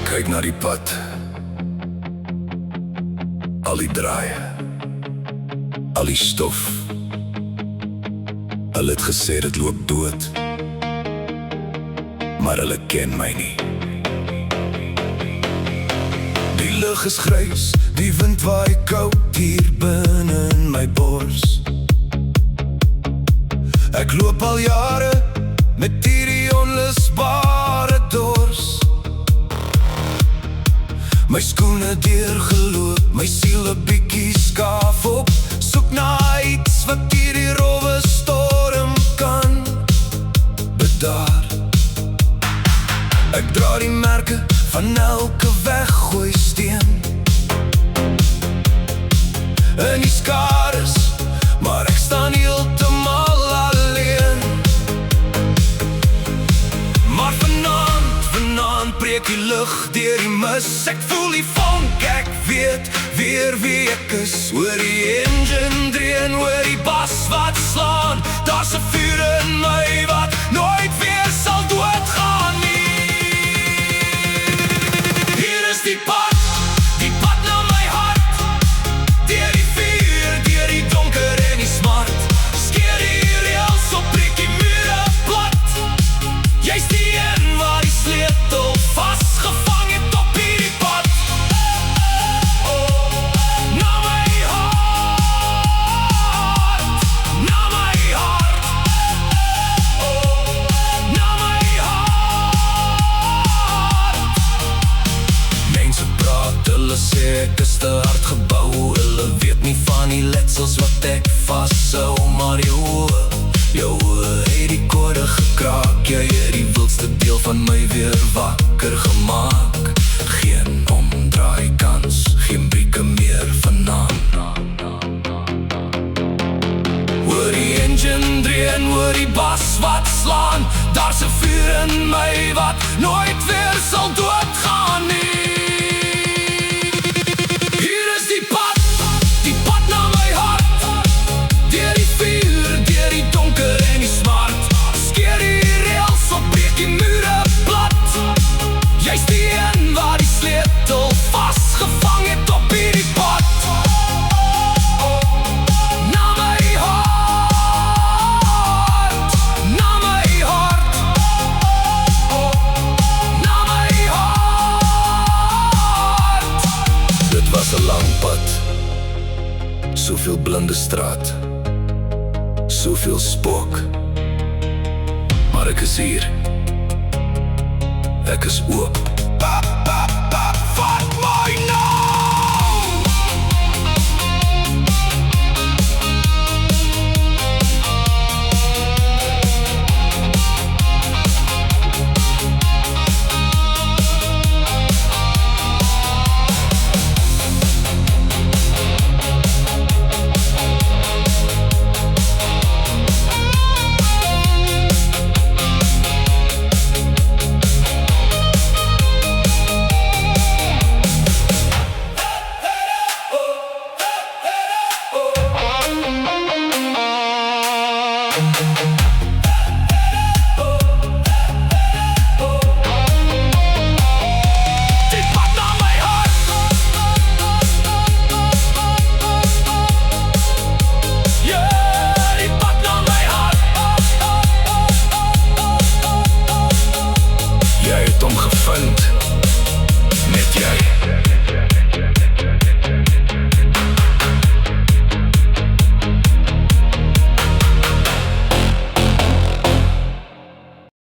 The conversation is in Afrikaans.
Kyk na die pad, al die draaie, al die stof. Hulle het gesê dit loop dood, maar hulle ken my nie. Die lug is grys, die wind waai koud hier binne in my bors. Ek loop al jare met hierdie onlusbare dors. My skoene deurgeloop, my siel 'n bietjie skaaf op. Soek na iets wat hierdie rowwe storm kan bedaar. Ek dra die merke van elke weggooi steen in die skares, maar ek staan heeltemal alleen. Maar vanaand breek die lug deur die mis. Ek voel die vonk, ek weet weer wie ek is. Hoor die engine dreen, hoor die bas wat slaan. Daar's 'n vuur in my wat nooit weer sal doodgaan nie. Hier is die pad na my hart. Deur die vuur, deur die donker en die smart. Skeer die reëls op, breek die mure plat. Jy's die een waar die sleutel vasgevang het op hierdie pad. Na my hart, na my hart, na my hart. Mense praat, hulle sê ek is te hard gebou. Hulle weet nie van die letsels wat ek vashou. Maar jou het die kode gekraak. Jy het die wildste deel van my weer wakker gemaak. Geen omdraai kans, geen brieke meer vanaand. Hoor die engine dreen, hoor die bas wat slaan. Daar's 'n vuur in my wat nooit weer sal doodgaan nie. Hier is die pad na my hart. Deur die vuur, deur die donker en die smart. Skeer die reëls op, breek die mure plat. Jy's die een waar die sleutel vasgevang het op hierdie pad. Na my hart, na my hart, na my hart. Dit was 'n lang pad, soveel blinde straat, soveel spook. Maar ek is hier, ek is oop. Vat my nou! Jy het hom gevind.